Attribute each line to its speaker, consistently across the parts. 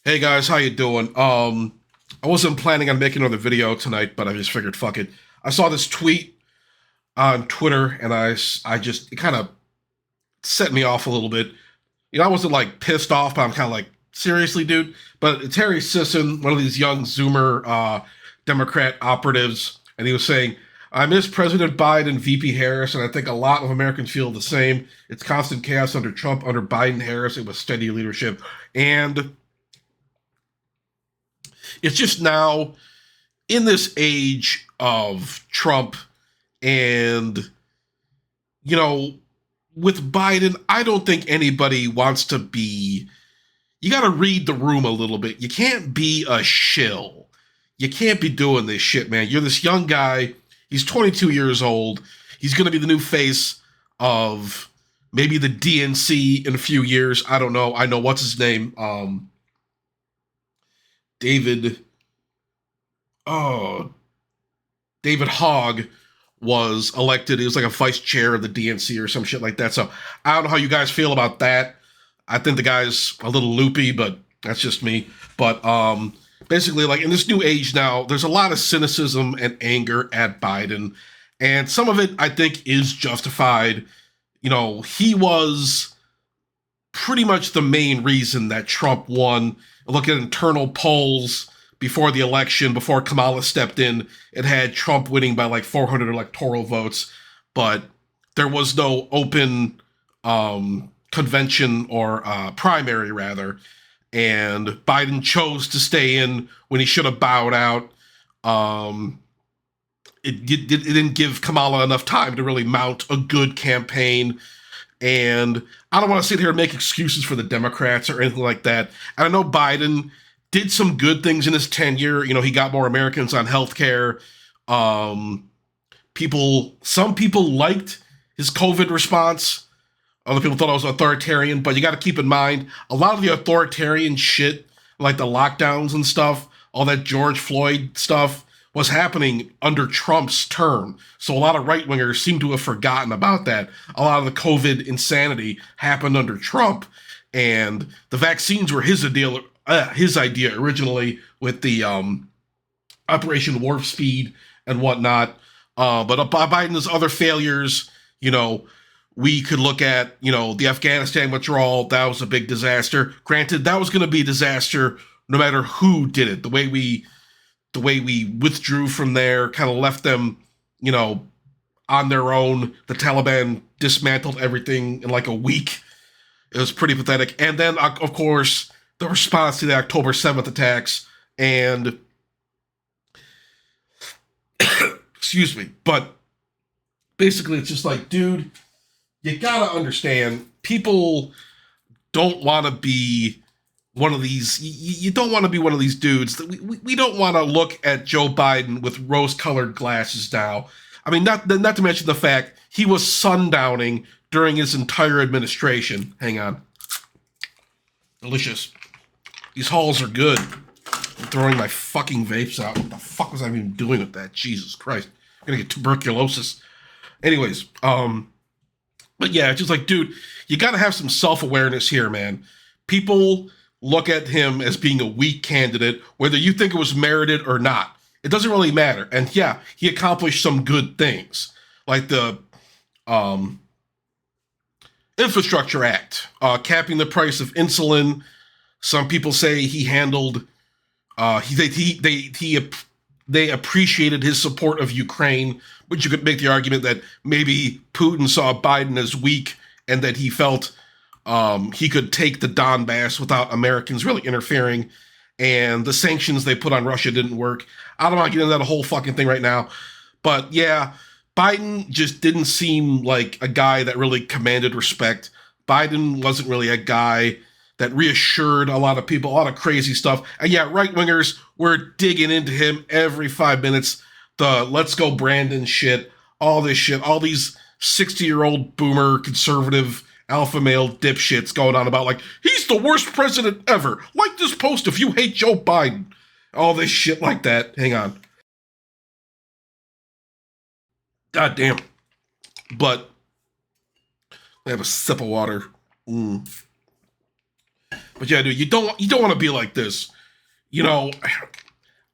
Speaker 1: Hey guys, how you doing? I wasn't planning on making another video tonight, but I just figured, fuck it. I saw this tweet on Twitter, and I just it kind of set me off a little bit. I wasn't like pissed off, but I'm kind of like, seriously, dude. But it's Harry Sisson, one of these young Zoomer Democrat operatives, and he was saying, "I miss President Biden, VP Harris, and I think a lot of Americans feel the same. It's constant chaos under Trump, under Biden, Harris. It was steady leadership, and." It's just now in this age of Trump and, you know, with Biden, I don't think anybody wants to be. You got to read the room a little bit. You can't be a shill. You can't be doing this shit, man. You're this young guy. He's 22 years old. He's going to be the new face of maybe the DNC in a few years. I don't know. I know what's his name. David. Oh, David Hogg was elected. He was like a vice chair of the DNC or some shit like that. So I don't know how you guys feel about that. I think the guy's a little loopy, but that's just me. But basically, like in this new age now, there's a lot of cynicism and anger at Biden. And some of it, I think, is justified. He was pretty much the main reason that Trump won. Look at internal polls before the election, before Kamala stepped in, it had Trump winning by like 400 electoral votes, but there was no open convention or primary, rather. And Biden chose to stay in when he should have bowed out. It didn't give Kamala enough time to really mount a good campaign. And I don't want to sit here and make excuses for the Democrats or anything like that. And I know Biden did some good things in his tenure. He got more Americans on healthcare. Some people liked his COVID response. Other people thought it was authoritarian, but you got to keep in mind, a lot of the authoritarian shit, like the lockdowns and stuff, all that George Floyd stuff, was happening under Trump's term. So a lot of right-wingers seem to have forgotten about that. A lot of the COVID insanity happened under Trump, and the vaccines were his idea originally with the Operation Warp Speed and whatnot. But Biden's other failures, we could look at, the Afghanistan withdrawal. That was a big disaster. Granted, that was going to be a disaster no matter who did it. The way we withdrew from there kind of left them, on their own. The Taliban dismantled everything in like a week. It was pretty pathetic. And then, of course, the response to the October 7th attacks, and excuse me, but basically it's just like, dude, you gotta understand, people don't want to be one of these, you don't want to be one of these dudes. We don't want to look at Joe Biden with rose-colored glasses now. I mean, not to mention the fact he was sundowning during his entire administration. Hang on. Delicious. These halls are good. I'm throwing my fucking vapes out. What the fuck was I even doing with that? Jesus Christ. I'm gonna get tuberculosis. Anyways, but yeah, it's just like, dude, you gotta have some self-awareness here, man. People look at him as being a weak candidate, whether you think it was merited or not. It doesn't really matter. And yeah, he accomplished some good things, like the Infrastructure Act, capping the price of insulin. Some people say he handled. They appreciated his support of Ukraine, but you could make the argument that maybe Putin saw Biden as weak and that he felt he could take the Donbass without Americans really interfering. And the sanctions they put on Russia didn't work. I don't want to get into that whole fucking thing right now, but yeah, Biden just didn't seem like a guy that really commanded respect. Biden wasn't really a guy that reassured a lot of people, a lot of crazy stuff. And yeah, right-wingers were digging into him every 5 minutes. The let's go Brandon shit, all this shit, all these 60-year-old boomer conservative alpha male dipshits going on about like, he's the worst president ever. Like this post if you hate Joe Biden. All this shit like that. Hang on. God damn. But I have a sip of water. But yeah, dude, you don't want to be like this. You know,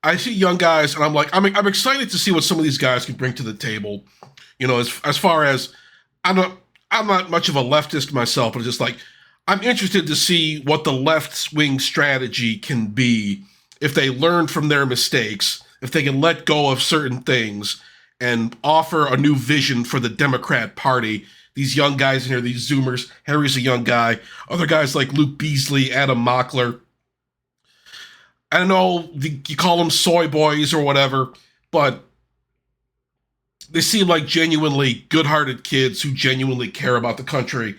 Speaker 1: I see young guys, and I'm excited to see what some of these guys can bring to the table. You know, as far as I'm not I'm not much of a leftist myself, but just like I'm interested to see what the left wing strategy can be if they learn from their mistakes, if they can let go of certain things and offer a new vision for the Democrat Party. These young guys in here, these Zoomers. Harry's a young guy. Other guys like Luke Beasley, Adam Mockler. I don't know, you call them soy boys or whatever, but they seem like genuinely good-hearted kids who genuinely care about the country.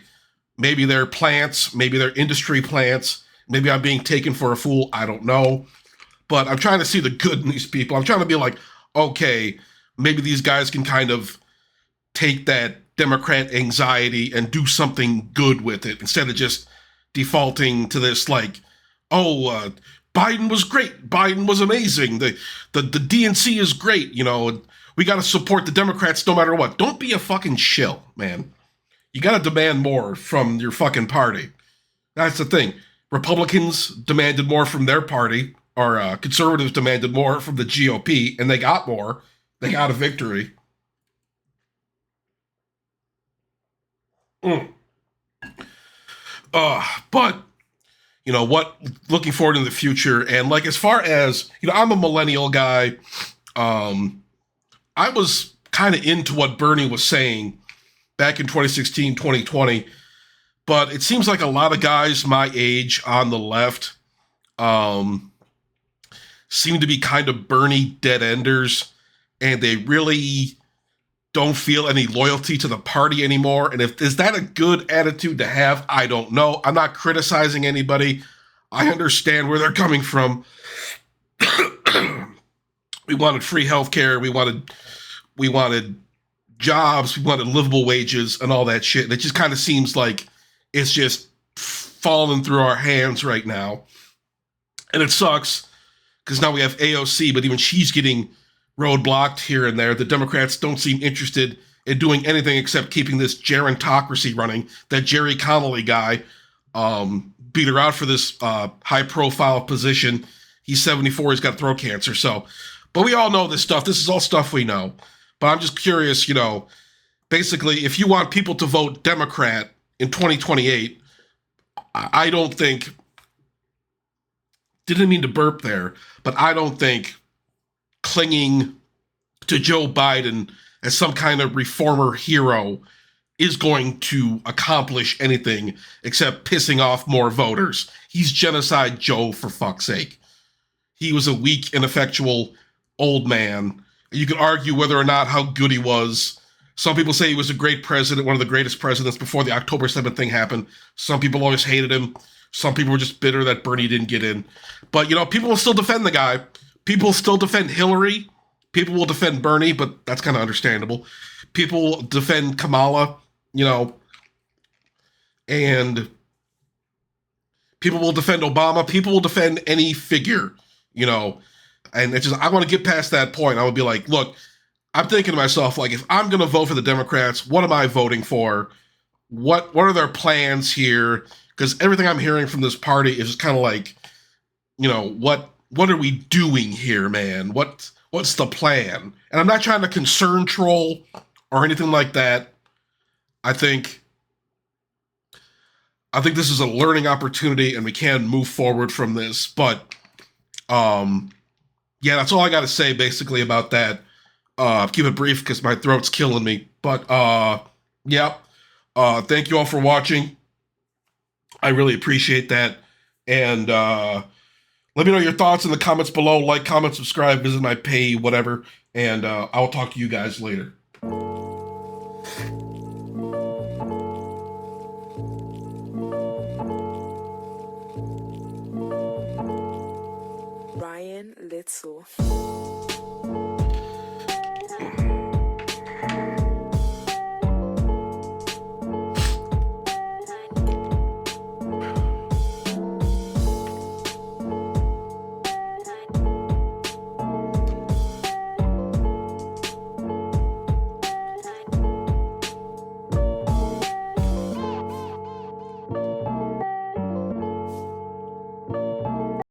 Speaker 1: Maybe they're plants, maybe they're industry plants, maybe I'm being taken for a fool, I don't know. But I'm trying to see the good in these people. I'm trying to be like, okay, maybe these guys can kind of take that Democrat anxiety and do something good with it instead of just defaulting to this like, oh, Biden was great, Biden was amazing, the DNC is great, you know, we got to support the Democrats no matter what. Don't be a fucking shill, man. You got to demand more from your fucking party. That's the thing. Republicans demanded more from their party, or conservatives demanded more from the GOP, and they got more. They got a victory. Mm. But you know what? Looking forward in the future, and like as far as you know, I'm a millennial guy. I was kind of into what Bernie was saying back in 2016, 2020, but it seems like a lot of guys my age on the left seem to be kind of Bernie dead enders, and they really don't feel any loyalty to the party anymore. And if is that a good attitude to have? I don't know. I'm not criticizing anybody. I understand where they're coming from. We wanted free healthcare. We wanted jobs. We wanted livable wages and all that shit. And it just kind of seems like it's just falling through our hands right now. And it sucks because now we have AOC, but even she's getting roadblocked here and there. The Democrats don't seem interested in doing anything except keeping this gerontocracy running. That Jerry Connolly guy beat her out for this high-profile position. He's 74. He's got throat cancer. But we all know this stuff. This is all stuff we know. But I'm just curious, you know, basically, if you want people to vote Democrat in 2028, I don't think, didn't mean to burp there, but I don't think clinging to Joe Biden as some kind of reformer hero is going to accomplish anything except pissing off more voters. He's Genocide Joe, for fuck's sake. He was a weak, ineffectual old man. You could argue whether or not how good he was. Some people say he was a great president, one of the greatest presidents before the October 7th thing happened. Some people always hated him. Some people were just bitter that Bernie didn't get in. But, you know, people will still defend the guy. People still defend Hillary. People will defend Bernie, but that's kind of understandable. People will defend Kamala, you know, and people will defend Obama. People will defend any figure, you know. And it's just, I want to get past that point. I would be like, look, I'm thinking to myself, like, if I'm going to vote for the Democrats, what am I voting for? What are their plans here? Because everything I'm hearing from this party is just kind of like, you know, what are we doing here, man? What's the plan? And I'm not trying to concern troll or anything like that. I think this is a learning opportunity and we can move forward from this. But yeah, that's all I got to say basically about that. Keep it brief because my throat's killing me. But yeah, thank you all for watching. I really appreciate that. And let me know your thoughts in the comments below. Like, comment, subscribe, visit my page, whatever. And I'll talk to you guys later.
Speaker 2: Ryan Little.